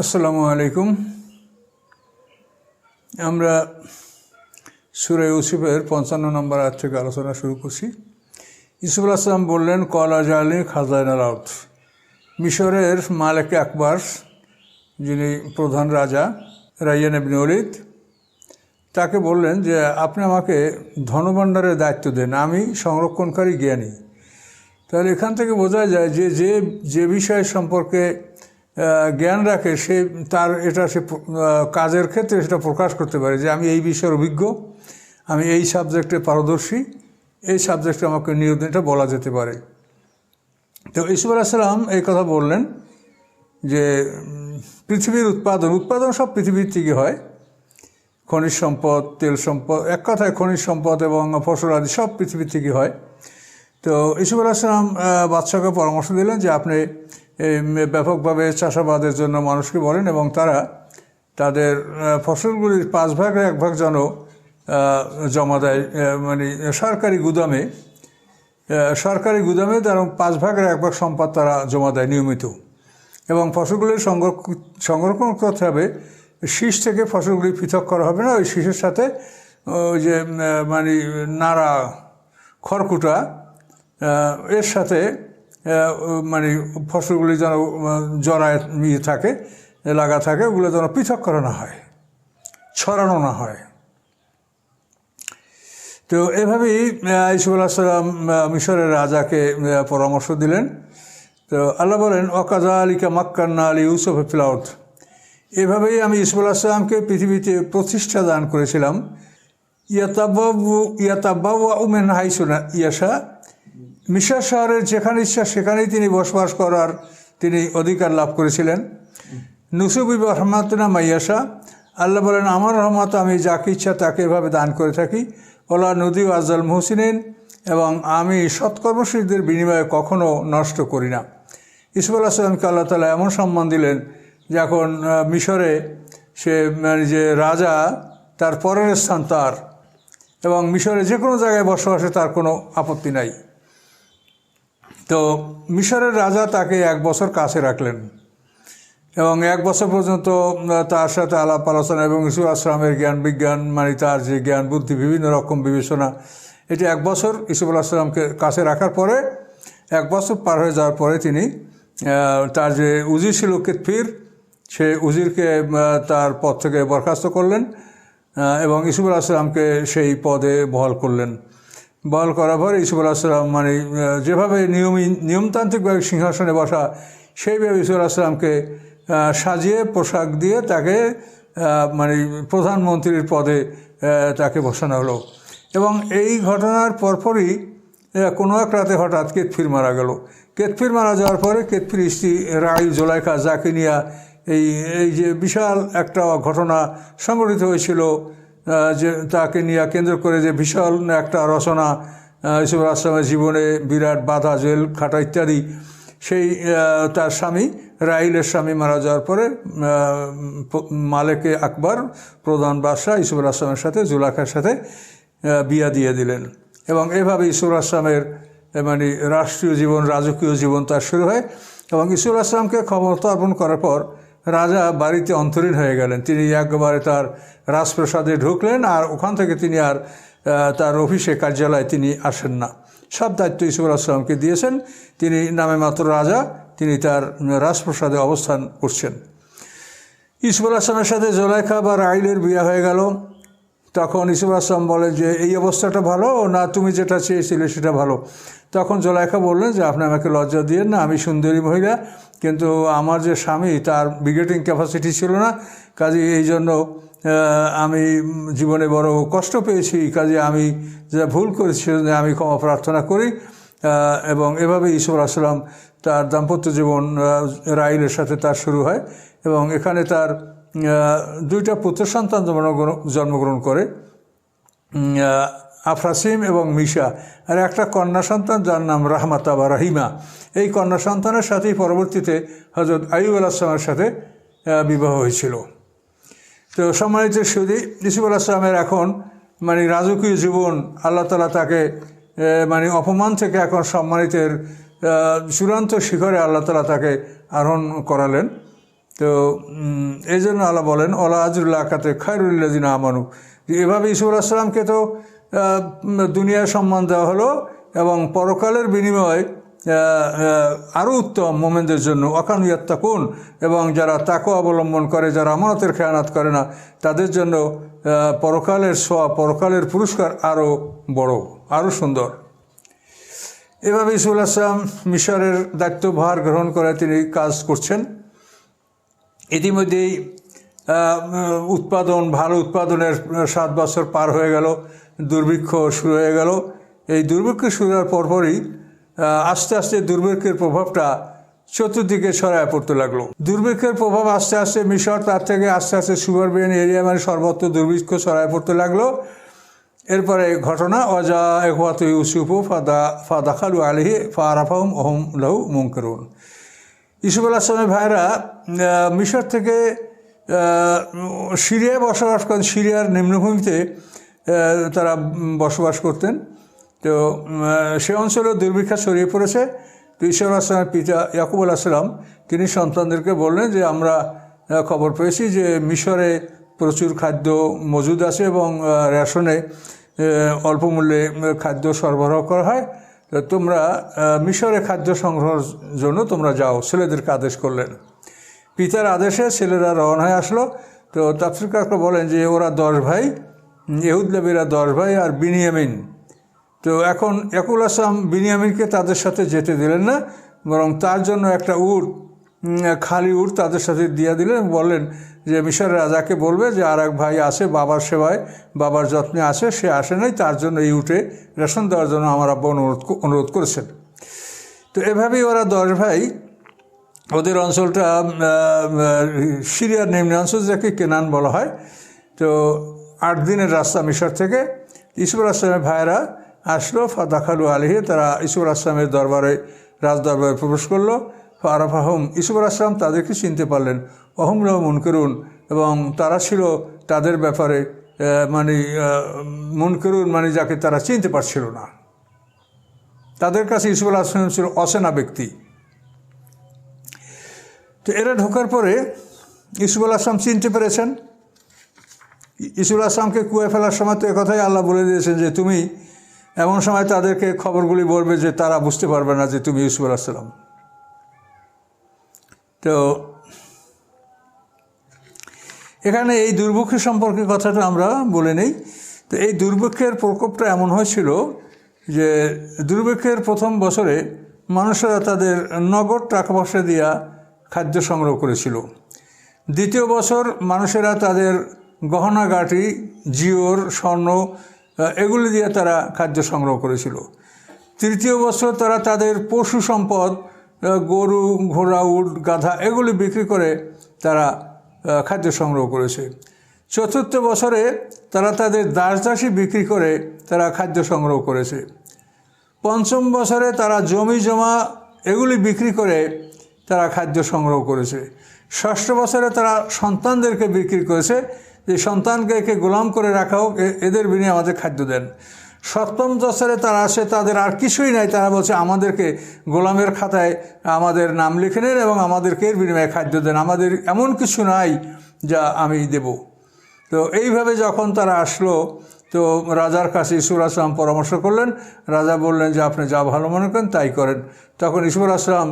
আসসালামু আলাইকুম। আমরা সূরা ইউসুফের 55 নম্বর আয়াত থেকে আলোচনা শুরু করছি। ইউসুফ আলাইহিস সালাম বললেন, কলা জালি খাজাইনাল আরদ। মিশরের মালিক আকবর, যিনি প্রধান রাজা রাইয়ান ইবনে ওলীদ, তাকে বললেন যে আপনি আমাকে ধনভাণ্ডারের দায়িত্ব দেন, আমি সংরক্ষণকারী জ্ঞানী। তাহলে এখান থেকে বোঝা যায় যে যে যে বিষয় সম্পর্কে জ্ঞান রাখে সে তার সে কাজের ক্ষেত্রে সেটা প্রকাশ করতে পারে যে আমি এই বিষয়ের অভিজ্ঞ, আমি এই সাবজেক্টে পারদর্শী, এই সাবজেক্টে আমাকে নিয়োগ দিন, এটা বলা যেতে পারে। তো ইউসুফ আলাইহিস সালাম এই কথা বললেন যে পৃথিবীর উৎপাদন সব পৃথিবীর থেকে হয়। খনিজ সম্পদ, তেল সম্পদ, এক কথায় খনিজ সম্পদ এবং ফসল আদি সব পৃথিবীর থেকে হয়। তো ইউসুফ আলাইহিস সালাম বাদশাহকে পরামর্শ দিলেন যে আপনি ব্যাপকভাবে চাষাবাদের জন্য মানুষকে বলেন এবং তারা তাদের ফসলগুলির 1/5 যেন জমা দেয়, মানে সরকারি গুদামে তারা 1/5 সম্পদ তারা জমা দেয় নিয়মিত। এবং ফসলগুলির সংরক্ষণ করতে হবে, শীষ থেকে ফসলগুলি পৃথক করা হবে না, ওই শীষের সাথে ওই যে মানে নাড়া খড়কুটা এর সাথে মানে ফসলগুলি যেন জড়ায় থাকে, লাগা থাকে, ওগুলো যেন পৃথক করা না হয়, ছড়ানো না হয়। তো এভাবেই ইউসুফ আলাইহিস সালাম মিশরের রাজাকে পরামর্শ দিলেন। তো আল্লাহ বলেন, ওয়াকাযালিকা মাক্কান্না লিইউসুফ ফিল আরদ। এভাবেই আমি ইউসুফ আলাইহিস সালামকে পৃথিবীতে প্রতিষ্ঠা দান করেছিলাম। ইয়াতাবাওয়াউ মিন হাইসু ইয়াশা, মিশর শহরের যেখানে ইচ্ছা সেখানেই তিনি বসবাস করার তিনি অধিকার লাভ করেছিলেন। নুসুবি রহমাতুনা মাইয়াশা, আল্লাহ বলেন আমার রহমত আমি যাকে ইচ্ছা তাকে এভাবে দান করে থাকি। ওলা নদী আজল মুহসিনিন, এবং আমি সৎকর্মশীলদের বিনিময়ে কখনও নষ্ট করি না। ইউসুফ আলাইহিস সালামকে আল্লাহ তাআলা এমন সম্মান দিলেন যে এখন মিশরে সে মানে যে রাজা, তার পরের স্থান তার, এবং মিশরে যে কোনো জায়গায় বসবাসে তার কোনো আপত্তি নাই। তো মিশরের রাজা তাকে 1 বছর কাছে রাখলেন এবং 1 বছর পর্যন্ত তার সাথে আলাপ আলোচনা এবং ইউসুফ আলাইহিস সালামের জ্ঞান বিজ্ঞান, মানে তার যে জ্ঞান বুদ্ধি বিভিন্ন রকম বিবেচনা, এটি 1 বছর ইউসুফ আলাইহিস সালামকে কাছে রাখার পরে 1 বছর পার হয়ে যাওয়ার পরে তিনি তার যে উজির ছিল কেতফির, সে উজিরকে তার পদ থেকে বরখাস্ত করলেন এবং ইউসুফ আলাইহিস সালামকে সেই পদে বহাল করলেন। বহাল করার পর ইউসুফ আলাইহিস সালাম মানে যেভাবে নিয়মতান্ত্রিকভাবে সিংহাসনে বসা, সেইভাবে ইউসুফ আলাইহিস সালামকে সাজিয়ে পোশাক দিয়ে তাকে মানে প্রধানমন্ত্রীর পদে তাকে বসানো হলো। এবং এই ঘটনার পরপরই কোনো এক রাতে হঠাৎ কেতফির মারা গেল। কেতফির মারা যাওয়ার পরে কেতফির স্ত্রী রাইল জোলাইখা, যাকে নিয়ে এই যে বিশাল একটা ঘটনা সংঘটিত হয়েছিল, যে তাকে নিয়ে কেন্দ্র করে যে বিশাল একটা রচনা ইউসুফ আলাইহিস সালামের জীবনে, বিরাট বাধা, জেল খাটা ইত্যাদি, সেই তার স্বামী রাইলের স্বামী মারা যাওয়ার পরে মালিকে আকবর, প্রধান বাদশাহ, ইউসুফ আলাইহিস সালামের সাথে জুলাইখার সাথে বিয়া দিয়ে দিলেন। এবং এভাবে ইউসুফ আলাইহিস সালামের মানে রাষ্ট্রীয় জীবন, রাজকীয় জীবন তার শুরু হয়। এবং ইউসুফ আলাইহিস সালামকে ক্ষমতা অর্পণ করার পর রাজা বাড়িতে অন্তরীণ হয়ে গেলেন। তিনি একবারে তার রাজপ্রাসাদে ঢুকলেন, আর ওখান থেকে তিনি আর তার অফিসে কার্যালয়ে তিনি আসেন না। সব দায়িত্ব ইউসুফ আলাইহিস সালামকে দিয়েছেন। তিনি নামে মাত্র রাজা, তিনি তার রাজপ্রাসাদে অবস্থান করছেন। ইউসুফ আলাইহিস সালামের সাথে জুলাইখা বা রাইলের বিয়ে হয়ে গেল। তখন ইউসুফ আলাইহিস সালাম বলে যে এই অবস্থাটা ভালো না, তুমি যেটা চেয়েছিলে সেটা ভালো। তখন জুলাইখা বললেন যে আপনি আমাকে লজ্জা দিয়েন না, আমি সুন্দরী মহিলা, কিন্তু আমার যে স্বামী তার ব্রিগেডিং ক্যাপাসিটি ছিল না, কাজে এই জন্য আমি জীবনে বড় কষ্ট পেয়েছি, কাজে আমি যা ভুল করেছি আমি ক্ষমা প্রার্থনা করি। এবং এভাবে ইউসুফ আলাইহিস সালাম তার দাম্পত্য জীবন রাইলের সাথে তার শুরু হয় এবং এখানে তার 2টা পুত্র সন্তান জন্মগ্রহণ করে, আফরাসিম এবং মিশা, আর একটা কন্যা সন্তান যার নাম রাহমাতা বা রাহিমা। এই কন্যা সন্তানের সাথেই পরবর্তীতে হযরত আইয়ুব আলাইহিস সালামের সাথে বিবাহ হয়েছিল। তো সম্মানিত সুধী, ইউসুফ আলাইহিস সালামের এখন মানে রাজকীয় জীবন, আল্লাহ তাআলা তাকে মানে অপমান থেকে এখন সম্মানিতের চূড়ান্ত শিখরে আল্লাহ তাআলা তাকে আরোহণ করালেন। তো এই জন্য আল্লাহ বলেন ওলা আজরুল্লাহ কাতে খায়রুল্লাযিন আমানু, যে এভাবে ইউসুফ আলাইহিস সালামকে তো দুনিয়ার সম্মান দেওয়া হলো এবং পরকালের বিনিময়ে আরও উত্তম মোমেনদের জন্য অকানু ইয়াত্তাকুন, এবং যারা তাকওয়া অবলম্বন করে, যারা আমানতের খেয়ানত করে না, তাদের জন্য পরকালের সওয়াব, পরকালের পুরস্কার আরও বড়, আরও সুন্দর। এভাবে ইউসুফ আলাইহিস সালাম মিশরের দায়িত্বভার গ্রহণ করে তিনি কাজ করছেন। ইতিমধ্যেই ভালো উৎপাদনের 7 বছর পার হয়ে গেল, দুর্ভিক্ষ শুরু হয়ে গেল। এই দুর্ভিক্ষ শুরু হওয়ার পরপরই আস্তে আস্তে দুর্ভিক্ষের প্রভাবটা চতুর্দিকে ছড়ায় পড়তে লাগলো। দুর্ভিক্ষের প্রভাব আস্তে আস্তে মিশর, তার থেকে আস্তে আস্তে সুগারবেন এরিয়া, মানে সর্বত্র দুর্ভিক্ষ ছড়ায় পড়তে লাগলো। এরপরে ঘটনা অজা এখওয়াতু ইউসুফ ফাদাখালু আলাইহি ফাআরাফাহুম ওহুম লাহু মুনকিরুন। ইউসুফ আলাইহিস সালামের ভাইরা মিশর থেকে সিরিয়ায় বসবাস করেন, সিরিয়ার নিম্নভূমিতে তারা বসবাস করতেন। তো সে অঞ্চলে দুর্ভিক্ষ ছড়িয়ে পড়েছে। তো ইউসুফ আলাইহিস সালামের পিতা ইয়াকুব আলাইহিস সালাম তিনি সন্তানদেরকে বললেন যে আমরা খবর পেয়েছি যে মিশরে প্রচুর খাদ্য মজুদ আছে এবং রেশনে অল্প মূল্যে খাদ্য সরবরাহ করা হয়, তো তোমরা মিশরে খাদ্য সংগ্রহের জন্য তোমরা যাও, ছেলেদেরকে আদেশ করলেন। পিতার আদেশে ছেলেরা রওনা হয়ে আসলো। তো তাফসীরকাররা বলেন যে ওরা 10 ভাই, ইহুদ নবীরা 10 ভাই আর বিনিয়ামিন। তো এখন ইয়াকুব আলাইহিস সালাম বিনিয়ামিনকে তাদের সাথে যেতে দিলেন না, বরং তার জন্য একটা খালি উট তাদের সাথে দিয়ে দিলেন। বললেন যে মিশরের রাজাকে বলবে যে আর এক ভাই আছে বাবার সেবায়, বাবার যত্নে আছে, সে আসে নাই, তার জন্য এই উটে রেশন দেওয়ার জন্য আমার আব্বা অনুরোধ করেছেন। তো এভাবেই ওরা 10 ভাই, ওদের অঞ্চলটা সিরিয়ার নিম্নাঞ্চল, যাকে কেনান বলা হয়। তো 8 দিনের রাস্তা মিশর থেকে। ইউসুফ আলাইহিস সালামের ভাইয়েরা আসলো, ফাদাখালু আলাইহি, তারা ইউসুফ আলাইহিস সালামের রাজদরবারে প্রবেশ করলো। ফাআরাফাহুম, ইউসুফ আলাইহিস সালাম তাদেরকে চিনতে পারলেন। ওহুম লাহু মুনকিরুন, এবং তারা ছিল তাদের ব্যাপারে মুনকিরুন, মানে যাকে তারা চিনতে পারছিল না। তাদের কাছে ইউসুফ আলাইহিস সালাম ছিল অচেনা ব্যক্তি। তো এরা ঢোকার পরে ইউসুফ আলাইহিস সালাম চিনতে পেরেছেন। ইউসুফ আলাইহিস সালামকে কুয়ে ফেলার সময় তো একথাই আল্লাহ বলে দিয়েছেন যে তুমি এমন সময় তাদেরকে খবরগুলি বলবে যে তারা বুঝতে পারবে না যে তুমি ইউসুফ আলাইহিস সালাম। তো এখানে এই দুর্ভিক্ষ সম্পর্কে কথাটা আমরা বলে নেই। তো এই দুর্ভিক্ষের প্রকোপটা এমন হয়েছিল যে দুর্ভিক্ষের প্রথম বছরে মানুষেরা তাদের নগদ টাকা পয়সা দিয়া খাদ্য সংগ্রহ করেছিল। দ্বিতীয় বছর মানুষেরা তাদের গহনাগাটি, জিওর, স্বর্ণ এগুলি দিয়ে তারা খাদ্য সংগ্রহ করেছিল। তৃতীয় বছর তারা তাদের পশু সম্পদ, গরু, ঘোড়া, উট, গাধা এগুলি বিক্রি করে তারা খাদ্য সংগ্রহ করেছে। চতুর্থ বছরে তারা তাদের দাসদাসী বিক্রি করে তারা খাদ্য সংগ্রহ করেছে। পঞ্চম বছরে তারা জমি জমা এগুলি বিক্রি করে তারা খাদ্য সংগ্রহ করেছে। ষষ্ঠ বছরে তারা সন্তানদেরকে বিক্রি করেছে, যে সন্তানকে একে গোলাম করে রাখা হোক, এদের বিনিময়ে আমাদের খাদ্য দেন। সপ্তম বছরে তারা আসে, তাদের আর কিছুই নাই, তারা বলছে আমাদেরকে গোলামের খাতায় আমাদের নাম লিখে নেন এবং আমাদেরকে এর বিনিময়ে খাদ্য দেন, আমাদের এমন কিছু নাই যা আমি দেব। তো এইভাবে যখন তারা আসলো, তো রাজার কাছে ইউসুফ আলাইহিস সালাম পরামর্শ করলেন। রাজা বললেন যে আপনি যা ভালো মনে করেন তাই করেন। তখন ইউসুফ আলাইহিস সালাম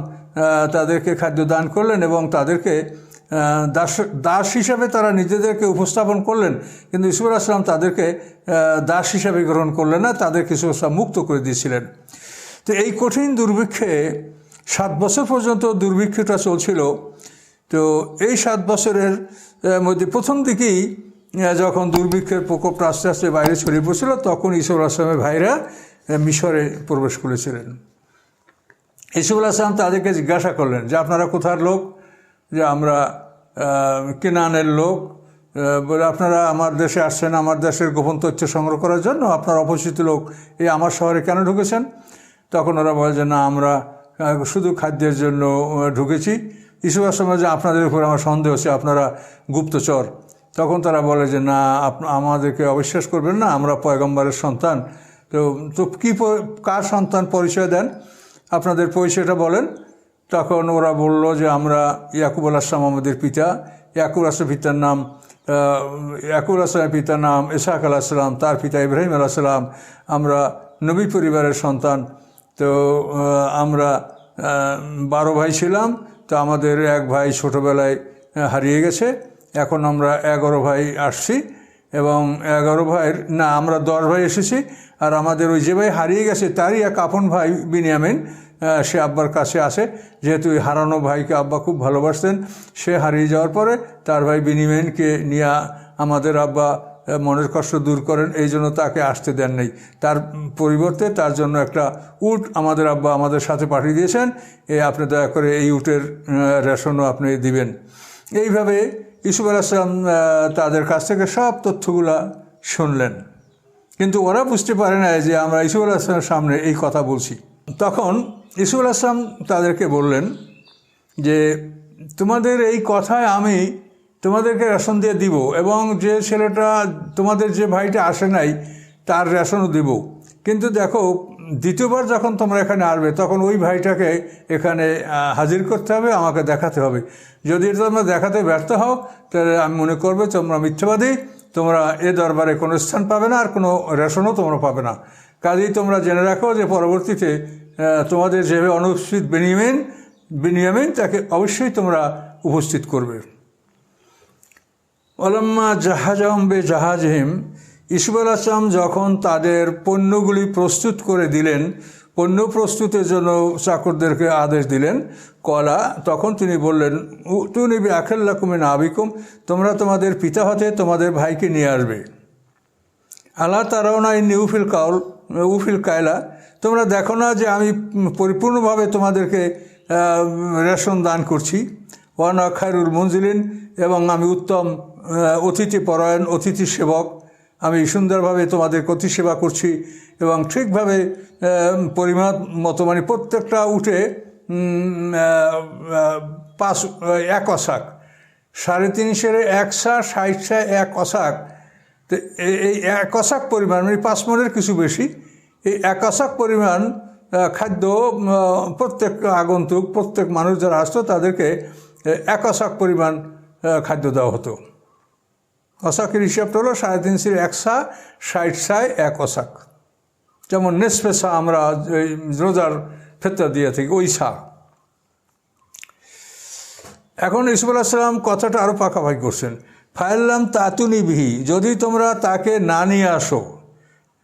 তাদেরকে খাদ্য দান করলেন এবং তাদেরকে দাস হিসাবে তারা নিজেদেরকে উপস্থাপন করলেন, কিন্তু ইউসুফ আলাইহিস সালাম তাদেরকে দাস হিসাবে গ্রহণ করলেন না, তাদেরকে ইউসুফ আলাইহিস সালাম মুক্ত করে দিয়েছিলেন। তো এই কঠিন দুর্ভিক্ষে 7 বছর পর্যন্ত দুর্ভিক্ষটা চলছিল। তো এই 7 বছরের মধ্যে প্রথম দিকেই যখন দুর্ভিক্ষের প্রকোপটা আস্তে আস্তে বাইরে ছড়িয়ে পড়ছিল, তখন ইউসুফ আলাইহিস সালামের ভাইরা মিশরে প্রবেশ করেছিলেন। ইউসুফ আলাইহিস সালাম তাদেরকে জিজ্ঞাসা করলেন যে আপনারা কোথার লোক? যে আমরা কেনানের লোক। বলে আপনারা আমার দেশে আসছেন আমার দেশের গোপন তথ্য সংগ্রহ করার জন্য? আপনার অপরিচিত লোক এই আমার শহরে কেন ঢুকেছেন? তখন ওরা বলে যে না, আমরা শুধু খাদ্যের জন্য ঢুকেছি। ইউসুফ আলাইহিস সালাম যে আপনাদের উপর আমার সন্দেহ হচ্ছে, আপনারা গুপ্তচর। তখন তারা বলে যে না, আমাদেরকে অবিশ্বাস করবেন না, আমরা পয়গম্বরের সন্তান। তো কার সন্তান পরিচয় দেন, আপনাদের পরিচয়টা বলেন। তখন ওরা বলল যে আমরা ইয়াকুব আলাইহিস আমাদের পিতা, ইয়াকুব আলাইহিস পিতার নাম ইয়াকুব আলাইহিস পিতার নাম ইসহাক আলাইহিস সালাম, তার পিতা ইব্রাহিম আলাইহিস সালাম, আমরা নবী পরিবারের সন্তান। তো আমরা 12 ভাই ছিলাম, তো আমাদের এক ভাই ছোটোবেলায় হারিয়ে গেছে, এখন আমরা 11 ভাই আসছি এবং 11 ভাইয়ের না আমরা 10 ভাই এসেছি। আর আমাদের ওই যে ভাই হারিয়ে গেছে তারই এক আপন ভাই বিনিয়ামিন, সে আব্বার কাছে আসে, যেহেতু ওই হারানো ভাইকে আব্বা খুব ভালোবাসতেন। সে হারিয়ে যাওয়ার পরে তার ভাই বিনিয়ামিনকে নিয়ে আমাদের আব্বা মনের কষ্ট দূর করেন, এই জন্য তাকে আসতে দেন নাই। তার পরিবর্তে তার জন্য একটা উট আমাদের আব্বা আমাদের সাথে পাঠিয়ে দিয়েছেন, আপনি দয়া করে এই উটের রেশনও আপনি দিবেন। এইভাবে ইউসুফ আলাইহিস সালাম তাদের কাছ থেকে সব তথ্যগুলা শুনলেন, কিন্তু ওরা বুঝতে পারে না যে আমরা ইউসুফ আলাইহিস সালামের সামনে এই কথা বলছি। তখন ইউসুফ আলাইহিস সালাম তাদেরকে বললেন যে তোমাদের এই কথায় আমি তোমাদেরকে রেশন দিয়ে দিব, এবং যে ছেলেটা তোমাদের যে ভাইটা আসে নাই তার রেশনও দিব। কিন্তু দেখো, দ্বিতীয়বার যখন তোমরা এখানে আসবে তখন ওই ভাইটাকে এখানে হাজির করতে হবে, আমাকে দেখাতে হবে। যদি তোমরা দেখাতে ব্যর্থ হও তাহলে আমি মনে করবো তোমরা মিথ্যাবাদী, তোমরা এ দরবারে কোনো স্থান পাবে না, আর কোনো রেশনও তোমরা পাবে না। কাজেই তোমরা জেনে রাখো যে পরবর্তীতে তোমাদের যেভাবে অনুপস্থিত বিনিয়ামিন তাকে অবশ্যই তোমরা উপস্থিত করবে। ওলাম্মা জাহাজাহম বে জাহাজহিম, ইউসুফ আলাইহিস সালাম যখন তাদের পণ্যগুলি প্রস্তুত করে দিলেন, পণ্য প্রস্তুতের জন্য চাকরদেরকে আদেশ দিলেন, কলা তখন তিনি বললেন উতুনি বি আখিল্লাকুম মিন আবিকুম, তোমরা তোমাদের পিতা হতে তোমাদের ভাইকে নিয়ে আসবে। আল্লাহ তারাওনা ইন্নী উফিল কায়লা, তোমরা দেখো না যে আমি পরিপূর্ণভাবে তোমাদেরকে রেশন দান করছি। ওয়ানা খায়রুল মুনজিলিন, এবং আমি উত্তম অতিথি পরায়ণ অতিথি সেবক, আমি সুন্দরভাবে তোমাদের অতিথি সেবা করছি এবং ঠিকভাবে পরিমাণ মতো, মানে প্রত্যেকটা উঠে 1 অসাক, 3.5 100 60 1 অসাক। তো এই 1 অসাক পরিমাণ মানে 5 মণের কিছু বেশি, এই 1 অসাক পরিমাণ খাদ্য প্রত্যেক আগন্তুক প্রত্যেক মানুষ যারা আসতো তাদেরকে 1 অসাক পরিমাণ খাদ্য দেওয়া হতো। অসাকের হিসাবটা হলো 3.5 100 60 1 অসাক, যেমন নেসফে সা আমরা রোজার ফেতরা দিয়ে থাকি, ওই সা। এখন ইউসুফ আলাইহিস সালাম কথাটা আরও পাকাপাকি করছেন। ফাইল্লাম তাতুনি বিহি, যদি তোমরা তাকে না নিয়ে আসো,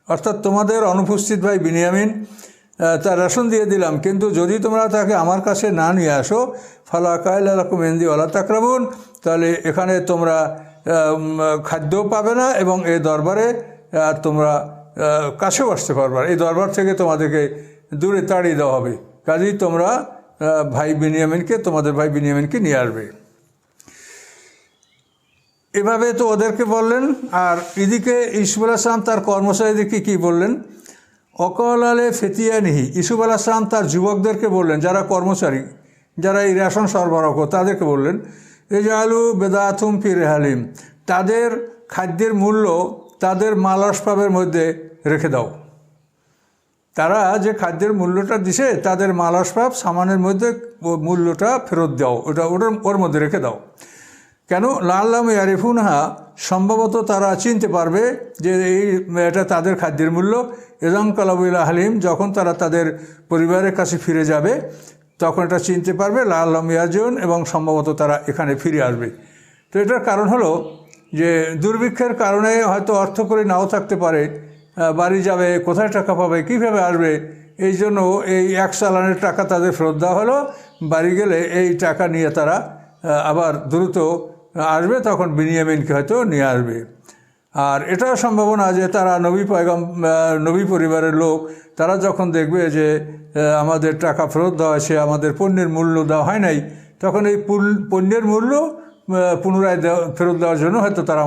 অর্থাৎ তোমাদের অনুপস্থিত ভাই বিনিয়ামিন তার রেশন দিয়ে দিলাম, কিন্তু যদি তোমরা তাকে আমার কাছে না নিয়ে আসো, ফালা কায়লা লাকুম ইনদি ওয়ালা তাকরাবুন, তাহলে এখানে তোমরা খাদ্যও পাবে না এবং এই দরবারে তোমরা কাছেও আসতে পারবে না, এই দরবার থেকে তোমাদেরকে দূরে তাড়িয়ে দেওয়া হবে। কাজেই তোমরা তোমাদের ভাই বিনিয়ামিনকে নিয়ে আসবে। এভাবে তো ওদেরকে বললেন। আর এদিকে ইউসুফ আলাইহিস সালাম তার কর্মচারীদেরকে কী বললেন? অকল আলে ফেতিয়ানিহি, ইউসুফ আলাইহিস সালাম তার যুবকদেরকে বললেন, যারা কর্মচারী, যারা এই রেশন সরবরাহ করে তাদেরকে বললেন, এজালু বেদাতুম ফি রেহালিম, তাদের খাদ্যের মূল্য তাদের মাল আসবাবের মধ্যে রেখে দাও। তারা যে খাদ্যের মূল্যটা দিছে তাদের মাল আসবাব সামানের মধ্যে মূল্যটা ফেরত দাও, ওর মধ্যে রেখে দাও। কেন? লাল্লাম ইয়ারিফুনহা, সম্ভবত তারা চিনতে পারবে যে এটা তাদের খাদ্যের মূল্য। এজম কালাবুল হালিম, যখন তারা তাদের পরিবারের কাছে ফিরে যাবে তখন এটা চিনতে পারবে। লাল্লাম ইয়ারজিউন, এবং সম্ভবত তারা এখানে ফিরে আসবে। তো এটার কারণ হলো যে দুর্ভিক্ষের কারণে হয়তো অর্থ করে নাও থাকতে পারে, বাড়ি যাবে, কোথায় টাকা পাবে, কীভাবে আসবে, এই জন্য এই 1 চালানের টাকা তাদের ফেরত দেওয়া হলো। বাড়ি গেলে এই টাকা নিয়ে তারা আবার দ্রুত আসবে, তখন বিনিয়ামিনকে হয়তো নিয়ে আসবে। আর এটাও সম্ভাবনা যে তারা নবী পরিবারের লোক, তারা যখন দেখবে যে আমাদের টাকা ফেরত দেওয়া হয়েছে, আমাদের পণ্যের মূল্য দেওয়া হয় নাই, তখন এই পণ্যের মূল্য পুনরায় ফেরত দেওয়ার জন্য হয়তো তারা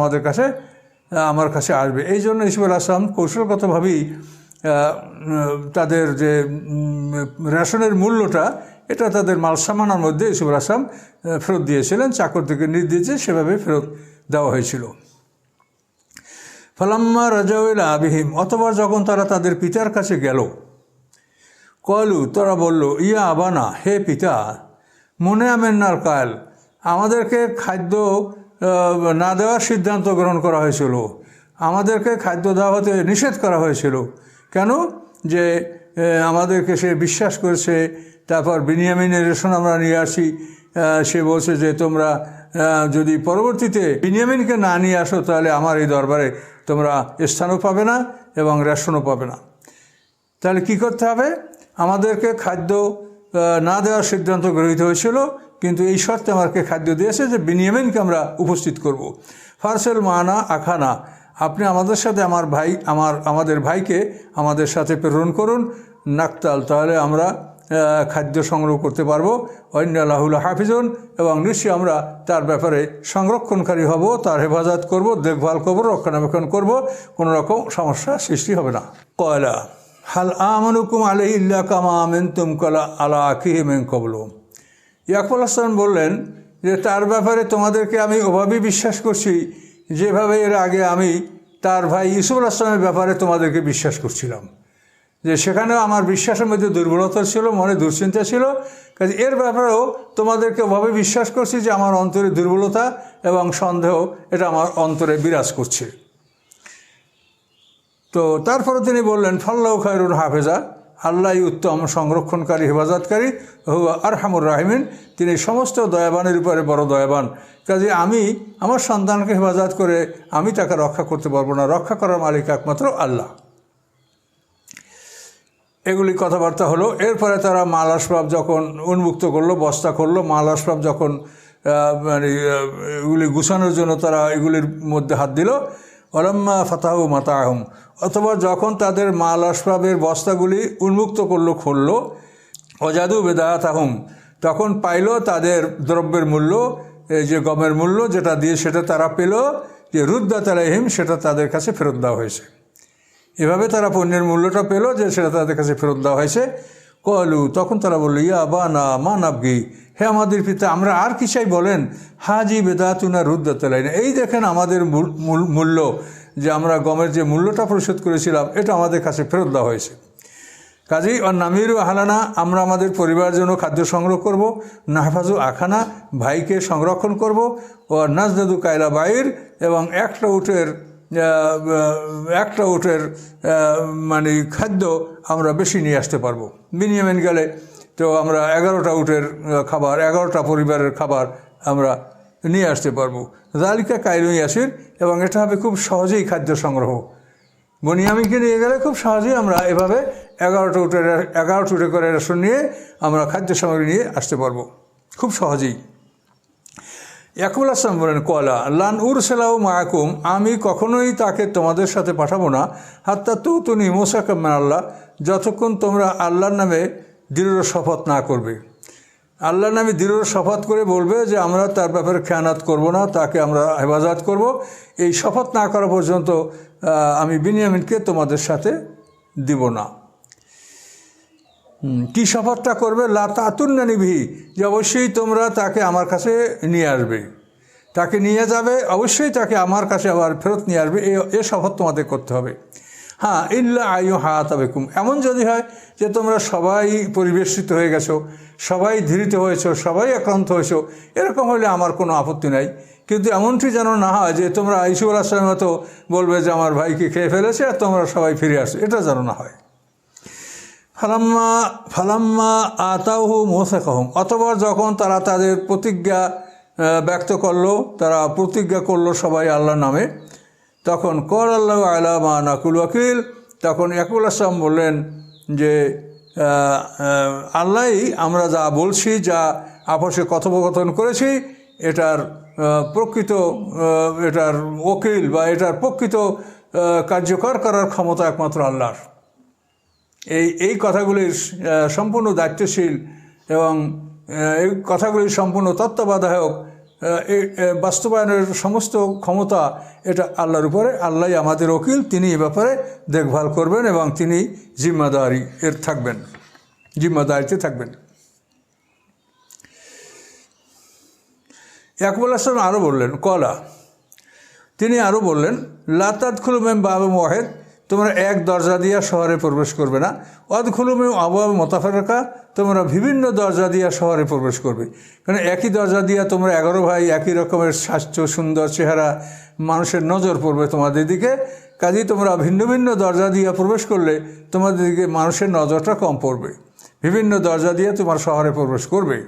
আমার কাছে আসবে। এই জন্য ইউসুফ আলাইহিস সালাম কৌশলগতভাবেই তাদের যে রেশনের মূল্যটা, এটা তাদের মাল সামানার মধ্যে ইউসুফ আলাইহিস সালাম ফেরত দিয়েছিলেন, চাকরদেরকে নির্দেশে সেভাবে ফেরত দেওয়া হয়েছিল। ফালাম্মা রাজাউ ইলা আবিহিম, অতঃপর যখন তারা তাদের পিতার কাছে গেল, কলু তোরা বলল, ইয়া আবানা, হে পিতা, মনে আমেন্নার কাল, আমাদেরকে খাদ্য না দেওয়ার সিদ্ধান্ত গ্রহণ করা হয়েছিল, আমাদেরকে খাদ্য দেওয়া হতে নিষেধ করা হয়েছিল। কেন? যে আমাদেরকে সে বিশ্বাস করেছে। তারপর বিনিয়ামিনের রেশন আমরা নিয়ে আসি, সে বলছে যে তোমরা যদি পরবর্তীতে বিনিয়ামিনকে না নিয়ে আসো তাহলে আমার এই দরবারে তোমরা স্থানও পাবে না এবং রেশনও পাবে না। তাহলে কি করতে হবে? আমাদেরকে খাদ্য না দেওয়ার সিদ্ধান্ত গৃহীত হয়েছিল, কিন্তু এই শর্তে আমাকে খাদ্য দিয়েছে যে বিনিয়ামিনকে আমরা উপস্থিত করব। ফারসেল মানা আখানা, আপনি আমাদের সাথে আমাদের ভাইকে আমাদের সাথে প্রেরণ করুন, নাকতাল, তাহলে আমরা খাদ্য সংগ্রহ করতে পারবো। ওয়াইন্নাল্লাহুল হাফিজুন, এবং নিশ্চয়ই আমরা তার ব্যাপারে সংরক্ষণকারী হব, তার হেফাজত করব, দেখভাল করব, রক্ষণাবেক্ষণ করব, কোনো রকম সমস্যা সৃষ্টি হবে না। কয়লা হাল আমানুকুম আলাইহি ইল্লা কামা আমিনতুম আলা আখিহি মিন ক্বাবলু। ইয়াকুব আলাইহিস বললেন যে তার ব্যাপারে তোমাদেরকে আমি ওভাবেই বিশ্বাস করছি যেভাবে এর আগে আমি তার ভাই ইউসুফ আলাইহিস ব্যাপারে তোমাদেরকে বিশ্বাস করছিলাম, যে সেখানেও আমার বিশ্বাসের মধ্যে দুর্বলতা ছিল, মনে দুশ্চিন্তা ছিল। কাজে এর ব্যাপারেও তোমাদেরকে ওভাবে বিশ্বাস করছি যে আমার অন্তরে দুর্বলতা এবং সন্দেহ এটা আমার অন্তরে বিরাজ করছে। তো তারপরে তিনি বললেন, ফাল্লাহু খায়রুল হাফেজা, আল্লাহই উত্তম সংরক্ষণকারী, হেফাজতকারী, হুয়া আরহামুর রাহিমিন, তিনি সমস্ত দয়াবানের উপরে বড় দয়াবান। কাজে আমি আমার সন্তানকে হেফাজত করে আমি তাকে রক্ষা করতে পারবো না, রক্ষা করার মালিক একমাত্র আল্লাহ। এগুলি কথাবার্তা হলো। এরপরে তারা মাল আসবাব যখন উন্মুক্ত করলো, বস্তা করলো, মাল আসবাব যখন মানে এগুলি গুছানোর জন্য তারা এগুলির মধ্যে হাত দিল, ওলাম্মা ফাতাহু মাতাহুম, অথবা যখন তাদের মাল আসবাবের বস্তাগুলি উন্মুক্ত করলো, খুললো, অজাদু বেদায়াতাহুম, তখন পাইল তাদের দ্রব্যের মূল্য, এই যে গমের মূল্য যেটা দিয়ে সেটা তারা পেল, যে রুদ্দাত আলাইহিম, সেটা তাদের কাছে ফেরত দেওয়া হয়েছে। এভাবে তারা পণ্যের মূল্যটা পেল যে সেটা তাদের কাছে ফেরত দেওয়া হয়েছে। কলু, তখন তারা বলল, ইয়া বা না মা নাবগি, হে আমাদের পিতা, আমরা আর কি চাই বলেন, হাজি বেদাতুনা রুদ্দাত আলাইনা, এই দেখেন আমাদের মূল্য, যে আমরা গমের যে মূল্যটা পরিশোধ করেছিলাম এটা আমাদের কাছে ফেরত দেওয়া হয়েছে। কাজেই নামিরু আহলানা, আমরা আমাদের পরিবারের জন্য খাদ্য সংগ্রহ করব, নাহফাজু আখানা, ভাইকে সংরক্ষণ করব, ও নাজদাদু কায়লা বাইর, এবং একটা উটের মানে খাদ্য আমরা বেশি নিয়ে আসতে পারবো। বিনিয়ামিন গেলে তো আমরা 11টা উটের খাবার, 11টা পরিবারের খাবার আমরা নিয়ে আসতে পারবো। জালিকা কায়লুন ইয়াসির, এবং এটা হবে খুব সহজেই খাদ্য সংগ্রহ। বনিয়ামিনকে নিয়ে গেলে খুব সহজেই আমরা এভাবে 11টা উটে করে রেশন নিয়ে আমরা খাদ্য সামগ্রী নিয়ে আসতে পারবো খুব সহজেই। ইয়াকুব আসলাম বলেন, কলা লান উরসালাহু মায়াকুম, আমি কখনোই তাকে তোমাদের সাথে পাঠাবো না, হাত্তা তুতুনি মুসাকাম মিন আল্লাহ, যতক্ষণ তোমরা আল্লাহর নামে দৃঢ় শপথ না করবে। আল্লাহর নামে দৃঢ় শপথ করে বলবে যে আমরা তার ব্যাপারে খেয়ানত করব না, তাকে আমরা হেফাজত করব। এই শপথ না করা পর্যন্ত আমি বিনিয়ামিনকে তোমাদের সাথে দিব না। কি শপথটা করবে? লা তাতুন্না নিভি, যে অবশ্যই তোমরা তাকে আমার কাছে নিয়ে আসবে, তাকে নিয়ে যাবে, অবশ্যই তাকে আমার কাছে আবার ফেরত নিয়ে আসবে, এ শপথ তোমাদের করতে হবে। হ্যাঁ, ইল্লা আয়ু হাতাবেকুম, এমন যদি হয় যে তোমরা সবাই পরিবেষ্টিত হয়ে গেছো, সবাই ধৃত হয়েছো, সবাই আক্রান্ত হয়েছো, এরকম হলে আমার কোনো আপত্তি নাই। কিন্তু এমনটি যেন না হয় যে তোমরা ইউসুফ আলাইহিস সালামের মতো বলবে যে আমার ভাইকে খেয়ে ফেলেছে আর তোমরা সবাই ফিরে আসো, এটা যেন না হয়। ফালাম্মা আতাউহু মুসাকাহুম, অথবা যখন তারা তাদের প্রতিজ্ঞা ব্যক্ত করলো, তারা প্রতিজ্ঞা করলো সবাই আল্লাহর নামে, তখন কর আল্লাহ আলা মা নাকুল ওয়াকিল, তখন ইয়াকুব আসলাম বললেন যে আল্লাহই আমরা যা বলছি, যা আপসে কথোপকথন করেছি, এটার ওকিল বা এটার প্রকৃত কার্যকর করার ক্ষমতা একমাত্র আল্লাহর। এই কথাগুলির সম্পূর্ণ দায়িত্বশীল এবং এই কথাগুলির সম্পূর্ণ তত্ত্বাবধায়ক, বাস্তবায়নের সমস্ত ক্ষমতা এটা আল্লাহর উপরে। আল্লাহই আমাদের ওকিল, তিনি এ ব্যাপারে দেখভাল করবেন এবং তিনি জিম্মাদারিতে থাকবেন। ইয়াকুব আলাইহিস আরও বললেন, কলা, তিনি আরও বললেন, লা তাদখুলু মিন বাবিন ওয়াহিদ, তোমরা এক দরজা দিয়া শহরে প্রবেশ করবে না। অদখুলুমে আবহাওয়া মোতাফেরকা, তোমরা বিভিন্ন দরজা দিয়া শহরে প্রবেশ করবে। কারণ একই দরজা দিয়া তোমরা 11 ভাই, একই রকমের স্বাস্থ্য, সুন্দর চেহারা, মানুষের নজর পড়বে তোমাদের দিকে। কাজেই তোমরা ভিন্ন ভিন্ন দরজা দিয়া প্রবেশ করলে তোমাদের দিকে মানুষের নজরটা কম পড়বে। বিভিন্ন দরজা দিয়ে তোমার শহরে প্রবেশ করবে।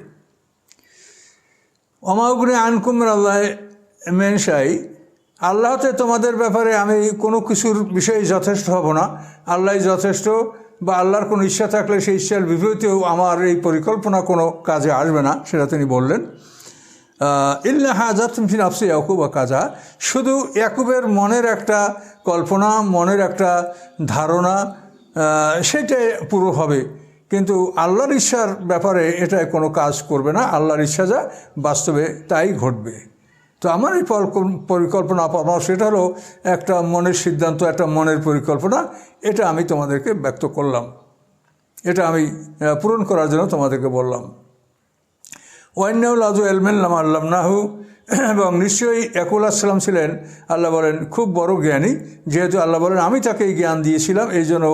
অমাউগ্নে আনকুম আল্লাহ মেনসাই, আল্লাহতে তোমাদের ব্যাপারে আমি কোনো কিছুর বিষয়ে যথেষ্ট হব না। আল্লাহ যথেষ্ট, বা আল্লাহর কোনো ইচ্ছা থাকলে সেই ইচ্ছার বিপরীতেও আমার এই পরিকল্পনা কোনো কাজে আসবে না, সেটা তিনি বললেন। ইল্লা হাজাত ফি নাফসি ইয়াকুব কাজা, শুধু ইয়াকুবের মনের একটা কল্পনা, মনের একটা ধারণা, সেটাই পুরো হবে, কিন্তু আল্লাহর ইচ্ছার ব্যাপারে এটা কোনো কাজ করবে না। আল্লাহর ইচ্ছা যা বাস্তবে তাই ঘটবে। তো আমার এই পরিকল্পনা পরামর্শ, এটা হলো একটা মনের সিদ্ধান্ত, একটা মনের পরিকল্পনা। এটা আমি তোমাদেরকে ব্যক্ত করলাম, এটা আমি পূরণ করার জন্য তোমাদেরকে বললাম। ওয়াইনাউল আজু এলমেল্লাম আল্লাম নাহু, এবং নিশ্চয়ই ইয়াকুব আলাইহিস ছিলেন, আল্লাহ বলেন, খুব বড় জ্ঞানী। যেহেতু আল্লাহ বলেন আমি তাকে এই জ্ঞান দিয়েছিলাম, এই জন্য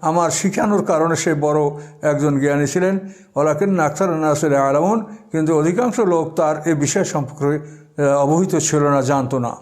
আমার শিখানোর কারণে সে বড় একজন জ্ঞানী ছিলেন। ওয়ালাকিন্না আকসারান নাসি লা ইয়ালামুন, কিন্তু অধিকাংশ লোক তার এই বিষয় সম্পর্কে অবহিত ছিল না, জানতো না।